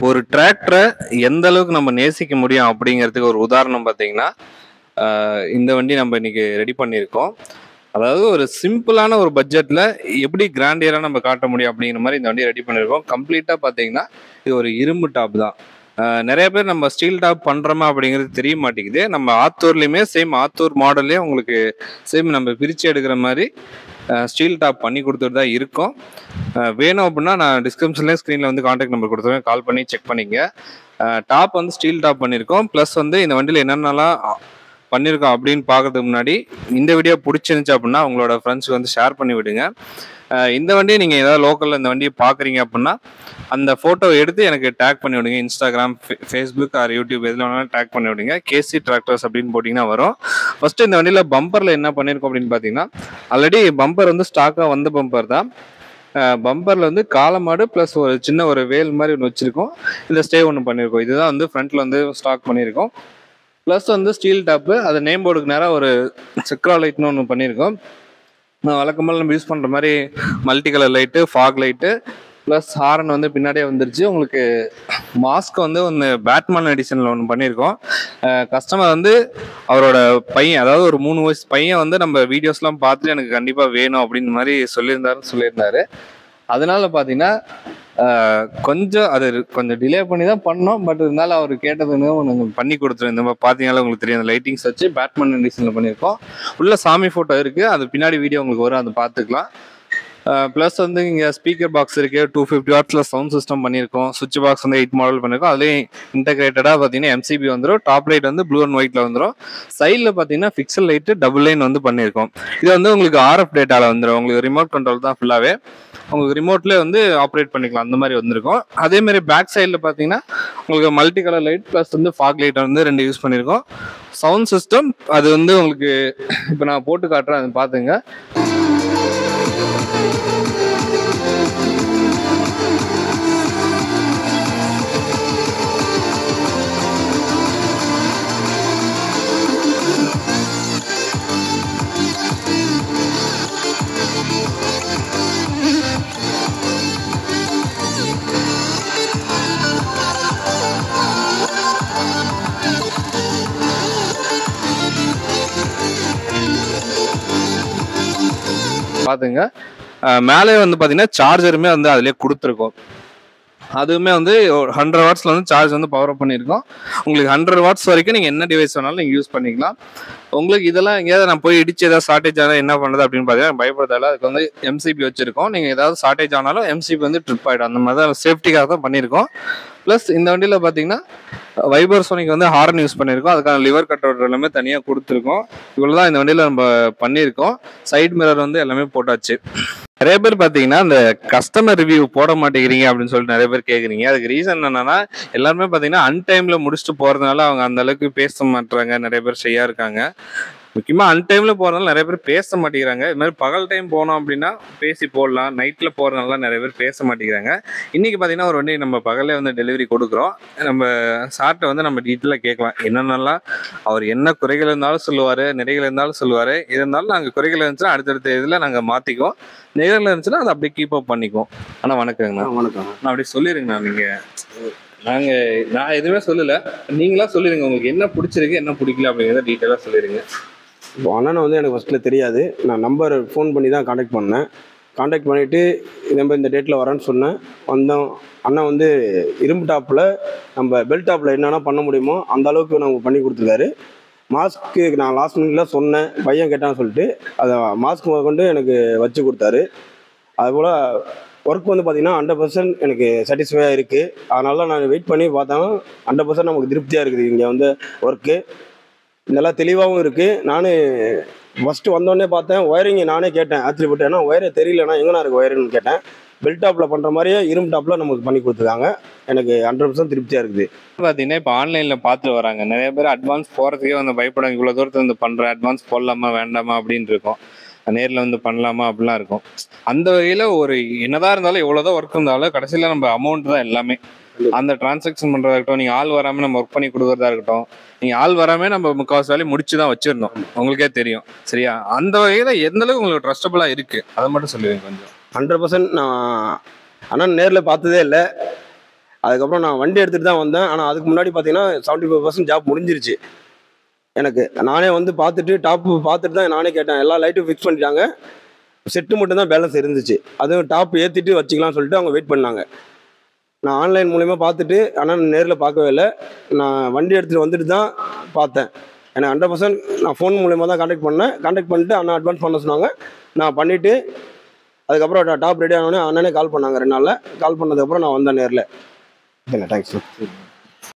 ஒரு டிராக்டரை எந்த அளவுக்கு நம்ம நேசிக்க முடியும் அப்படிங்கிறதுக்கு ஒரு உதாரணம் பார்த்தீங்கன்னா, இந்த வண்டி நம்ம இன்னைக்கு ரெடி பண்ணியிருக்கோம். அதாவது ஒரு சிம்பிளான ஒரு பட்ஜெட்ல எப்படி கிராண்டியரா நம்ம காட்ட முடியும் அப்படிங்கிற மாதிரி இந்த வண்டியை ரெடி பண்ணியிருக்கோம். கம்ப்ளீட்டா பார்த்தீங்கன்னா, இது ஒரு இரும்பு டாப் தான். நிறைய பேர் நம்ம ஸ்டீல் டாப் பண்றோமா அப்படிங்கிறது தெரிய மாட்டேங்குது. நம்ம ஆத்தூர்லயுமே சேம் ஆத்தூர் மாடல்லே உங்களுக்கு சேம் நம்ம பிரிச்சு எடுக்கிற மாதிரி ஸ்டீல் டாப் பண்ணி கொடுத்துட்டு தான் இருக்கோம். வேணும் அப்படின்னா நான் டிஸ்கிரிப்ஷன்லேயே ஸ்க்ரீனில் வந்து கான்டாக்ட் நம்பர் கொடுத்துருவேன், கால் பண்ணி செக் பண்ணிங்க. டாப் வந்து ஸ்டீல் டாப் பண்ணியிருக்கோம். ப்ளஸ் வந்து இந்த வண்டியில் என்னென்னலாம் பண்ணியிருக்கோம் அப்படின்னு பார்க்கறதுக்கு முன்னாடி இந்த வீடியோ பிடிச்சிருந்துச்சு அப்படின்னா உங்களோட ஃப்ரெண்ட்ஸுக்கு வந்து ஷேர் பண்ணி விடுங்க. இந்த வண்டியை நீங்கள் ஏதாவது லோக்கலில் இந்த வண்டியை பார்க்குறீங்க அப்படின்னா அந்த ஃபோட்டோ எடுத்து எனக்கு டேக் பண்ணி விடுங்க. இன்ஸ்டாகிராம், ஃபேஸ்புக் ஆர் யூடியூப் எதில் வேணாலும் டேக் பண்ணி விடுங்க. கேசி டிராக்டர்ஸ் அப்படின்னு போட்டிங்கன்னா வரும். ஃபஸ்ட்டு இந்த வண்டியில் பம்பரில் என்ன பண்ணியிருக்கோம் அப்படின்னு பார்த்தீங்கன்னா, ஆல்ரெடி பம்பர் வந்து ஸ்டாக்காக வந்த பம்பர் தான். பம்பரில் வந்து காலமாடு ப்ளஸ் ஒரு சின்ன ஒரு வேல் மாதிரி ஒன்று வச்சுருக்கோம். இந்த ஸ்டே ஒன்று பண்ணியிருக்கோம். இதுதான் வந்து ஃப்ரண்ட்டில் வந்து ஸ்டாக் பண்ணியிருக்கோம். ப்ளஸ் வந்து ஸ்டீல் டாப்பு, அது நேம் போர்டுக்கு நேராக ஒரு செக்ரா லைட்னு ஒன்று பண்ணியிருக்கோம். வழக்கமாக நம்ம யூஸ் பண்ணுற மாதிரி multi colour light, fog light plus horn வந்து பின்னாடியே வந்துருச்சு. உங்களுக்கு மாஸ்க் வந்து ஒன்று பேட்மேன் எடிஷனில் ஒன்று பண்ணியிருக்கோம். கஸ்டமர் வந்து அவரோட பையன், அதாவது ஒரு 3 வயசு பையன் வந்து நம்ம வீடியோஸ்லாம் பார்த்துட்டு எனக்கு கண்டிப்பாக வேணும் அப்படின்னு மாதிரி சொல்லியிருந்தாரு. அதனால பார்த்தீங்கன்னா கொஞ்சம் டிலே பண்ணி தான் பண்ணோம். பட் இருந்தாலும் அவர் கேட்டதுன்னு ஒன்று பண்ணி கொடுத்துருவோம். இந்த மாதிரி பார்த்தீங்கன்னா உங்களுக்கு தெரியும், அந்த லைட்டிங்ஸ் வச்சு பேட்மேன் எடிஷனில் பண்ணியிருக்கோம். உள்ள சாமி ஃபோட்டோ இருக்குது, அது பின்னாடி வீடியோ உங்களுக்கு வரும், அதை பார்த்துக்கலாம். ப்ளஸ் வந்து இங்கே ஸ்பீக்கர் பாக்ஸ் இருக்குது, 250 வாட்ஸில் சவுண்ட் சிஸ்டம் பண்ணியிருக்கோம். சுவிட்ச் பாக்ஸ் வந்து 8 மாடல் பண்ணியிருக்கோம். அதுலேயும் இன்டகிரேட்டடாக பார்த்தீங்கன்னா எம்சிபி வந்துடும். டாப் லைட் வந்து ப்ளூ அண்ட் ஒயிட்டில் வந்துடும். சைடில் பார்த்தீங்கன்னா ஃபிக்சல் லைட்டு டபுள் லைன் வந்து பண்ணியிருக்கோம். இது வந்து உங்களுக்கு RF டேட்டாவில் வந்துடும். உங்களுக்கு ரிமோட் கண்ட்ரோல் தான் ஃபுல்லாகவே. உங்களுக்கு ரிமோட்லேயே வந்து ஆப்ரேட் பண்ணிக்கலாம், அந்த மாதிரி வந்திருக்கும். அதேமாதிரி பேக் சைடில் பார்த்தீங்கன்னா உங்களுக்கு மல்டி கலர் லைட் ப்ளஸ் வந்து ஃபாக் லைட் வந்து 2 யூஸ் பண்ணியிருக்கோம். சவுண்ட் சிஸ்டம் அது வந்து உங்களுக்கு இப்போ நான் போட்டு காட்டுறேன், அதை பார்த்துங்க. பார்த்துங்க. மேலே வந்து பார்த்தீங்கன்னா சார்ஜருமே வந்து அதிலே கொடுத்துருக்கோம். அதுவுமே வந்து 100 வாட்ஸில் வந்து சார்ஜ் வந்து பவர் அப் பண்ணியிருக்கோம். உங்களுக்கு 100 வாட்ஸ் வரைக்கும் நீங்கள் என்ன டிவைஸ் வேணாலும் நீங்கள் யூஸ் பண்ணிக்கலாம். உங்களுக்கு இதெல்லாம் எங்கேயாவது நான் போய் இடிச்சு ஏதாவது ஷார்ட்டேஜ் ஆனால் என்ன பண்ணுறது அப்படின்னு பார்த்தீங்கன்னா பயப்படுறதால அதுக்கு வந்து எம்சிபி வச்சுருக்கோம். நீங்கள் ஏதாவது ஷார்ட்டேஜ் ஆனாலும் எம்சிபி வந்து ட்ரிப் ஆகிடும். அந்த மாதிரி தான் சேஃப்டிக்காக தான் பண்ணியிருக்கோம். ப்ளஸ் இந்த வண்டியில் பார்த்தீங்கன்னா வைபர்சோனிக் வந்து ஹார்ன் யூஸ் பண்ணியிருக்கோம். அதுக்கான லிவர் கட்டோட எல்லாமே தனியாக கொடுத்துருக்கோம். இவ்வளோ தான் இந்த வண்டியில் நம்ம பண்ணியிருக்கோம். சைட் மிரர் வந்து எல்லாமே போட்டாச்சு. நிறைய பேர் பார்த்தீங்கன்னா இந்த கஸ்டமர் ரிவ்யூ போட மாட்டேங்கிறீங்க அப்படின்னு சொல்லிட்டு நிறைய பேர் கேட்குறீங்க. அதுக்கு ரீசன் என்னன்னா, எல்லாருமே பார்த்தீங்கன்னா அன்டைமில் முடிச்சுட்டு போகிறதுனால அவங்க அந்த அளவுக்கு பேச மாட்டுறாங்க. நிறைய பேர் ஷையா இருக்காங்க. முக்கியமாக அன்டைமில் போகிறதுனால நிறைய பேர் பேச மாட்டேங்கிறாங்க. இது மாதிரி பகல் டைம் போனோம் அப்படின்னா பேசி போடலாம். நைட்டில் போகிறதுனால நிறைய பேர் பேச மாட்டேங்கிறாங்க. இன்றைக்கி பார்த்தீங்கன்னா ஒரு வண்டி நம்ம பகலே வந்து டெலிவரி கொடுக்குறோம். நம்ம சார்ட்டை வந்து நம்ம டீட்டெயிலாக கேட்கலாம். என்னென்னலாம் அவர் என்ன குறைகள் இருந்தாலும் சொல்லுவார், நிறைகள் இருந்தாலும் சொல்லுவார். இது இருந்தாலும் நாங்கள் குறைகள் இருந்துச்சுன்னா அடுத்தடுத்த இதில் நாங்கள் மாற்றிக்குவோம். நிறைகள் இருந்துச்சுன்னா அதை அப்படியே கீப் அப் பண்ணிக்குவோம். ஆனால் வணக்கங்கண்ணா. வணக்கம். நான் அப்படியே சொல்லிடுங்கண்ணா. நான் எதுவுமே சொல்லலை, நீங்களா சொல்லிடுங்க. உங்களுக்கு என்ன பிடிச்சிருக்கு என்ன பிடிக்கல அப்படிங்கிறத டீட்டெயிலாக சொல்லிடுங்க. இப்போ அண்ணனை வந்து எனக்கு ஃபஸ்ட்டில் தெரியாது. நான் நம்பர் ஃபோன் பண்ணி தான் காண்டாக்ட் பண்ணேன். காண்டாக்ட் பண்ணிவிட்டு இந்த டேட்டில் வரேன்னு சொன்னேன். வந்தோம். அண்ணன் வந்து இரும்பு டாப்பில் நம்ம பெல்ட் டாப்பில் என்னென்னா பண்ண முடியுமோ அந்த அளவுக்கு நம்ம பண்ணி கொடுத்துருக்காரு. மாஸ்க்கு நான் லாஸ்ட் மினிட்ல சொன்னேன், பையன் கேட்டான்னு சொல்லிட்டு அதை மாஸ்க் கொண்டு எனக்கு வச்சு கொடுத்தாரு. அதுபோல் ஒர்க் வந்து பார்த்திங்கன்னா 100% எனக்கு சாட்டிஸ்ஃபையாக இருக்குது. அதனால நான் வெயிட் பண்ணி பார்த்தேன்னா 100% நமக்கு திருப்தியாக இருக்குது. இங்கே வந்து ஒர்க்கு நல்லா தெளிவாகவும் இருக்குது. நான் ஃபஸ்ட்டு வந்தோடனே பார்த்தேன், ஒயரிங் நானே கேட்டேன், ஆச்சரியப்பட்டு. ஏன்னா ஒயரே தெரியலண்ணா, எங்கேண்ணா இருக்குது ஒயருன்னு கேட்டேன். பெல்ட் டாப்பில் பண்ணுற மாதிரியே இரும்பு டாப்பில் நமக்கு பண்ணி கொடுத்துருக்காங்க. எனக்கு 100% திருப்தியாக இருக்குது. பார்த்தீங்கன்னா இப்போ ஆன்லைனில் பார்த்துட்டு வராங்க. நிறைய பேர் அட்வான்ஸ் போகிறதுக்கே வந்து பயப்படுவாங்க. இவ்வளோ தூரத்தில் வந்து பண்ணுறேன், அட்வான்ஸ் போடலாமா வேண்டாமா அப்படின்னு இருக்கும். நேரில் வந்து பண்ணலாமா அப்படிலாம் இருக்கும். அந்த வகையில் ஒரு என்னதான் இருந்தாலும் எவ்வளோதான் ஒர்க் இருந்தாலும் கடைசியில் நம்ம அமௌண்ட் தான் எல்லாமே. அந்த டிரான்சாக்ஷன் பண்ணுறதா இருக்கட்டும், நீங்கள் ஆள் வராமல் நம்ம ஒர்க் பண்ணி கொடுக்குறதா இருக்கட்டும், நீங்கள் ஆள் வராமல் நம்ம முக்கால்வாசி வேலையை முடிச்சு தான் வச்சிருந்தோம். உங்களுக்கே தெரியும் சரியா? அந்த வகையில் எந்த அளவுக்கு உங்களுக்கு ட்ரஸ்டபுளாக இருக்குது அதை மட்டும் சொல்லுவீங்க கொஞ்சம். 100% நான் ஆனால் நேரில் பார்த்ததே இல்லை. அதுக்கப்புறம் நான் வண்டி எடுத்துகிட்டு தான் வந்தேன். ஆனால் அதுக்கு முன்னாடி பார்த்தீங்கன்னா 75% ஜாப் முடிஞ்சிருச்சு எனக்கு. நானே வந்து பார்த்துட்டு டாப்பு பார்த்துட்டு தான் நானே கேட்டேன். எல்லா லைட்டும் ஃபிக்ஸ் பண்ணிட்டாங்க. செட்டு மட்டும் தான் பேலன்ஸ் இருந்துச்சு. அதுவும் டாப் ஏற்றிட்டு வச்சுக்கலாம்னு சொல்லிட்டு அவங்க வெயிட் பண்ணாங்க. நான் ஆன்லைன் மூலிமா பார்த்துட்டு, ஆனால் நேரில் பார்க்கவே இல்லை. நான் வண்டி எடுத்துகிட்டு வந்துட்டு தான் பார்த்தேன். எனக்கு 100% நான் ஃபோன் மூலிமா தான் கான்டாக்ட் பண்ணேன். கான்டாக்ட் பண்ணிட்டு அண்ணா அட்வான்ஸ் பண்ண சொன்னாங்க. நான் பண்ணிவிட்டு அதுக்கப்புறம் டாப் ரெடி ஆனோடனே அண்ணனே கால் பண்ணாங்க 2 நாளில். கால் பண்ணதுக்கப்புறம் நான் வந்தேன் நேரில். ஓகேண்ணா, தேங்க்ஸ்.